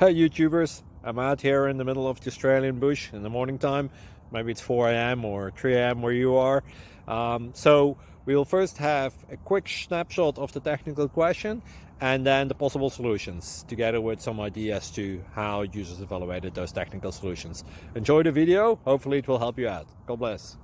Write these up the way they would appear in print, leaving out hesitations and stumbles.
Hey YouTubers, I'm out here in the middle of the Australian bush in the morning time. Maybe it's 4 a.m. or 3 a.m. where you are. So we'll first have a quick snapshot of the technical question and then the possible solutions, together with some ideas to how users evaluated those technical solutions. Enjoy the video, hopefully it will help you out. God bless.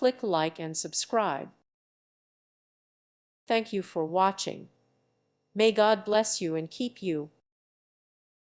click like and subscribe. Thank you for watching. May God bless you and keep you.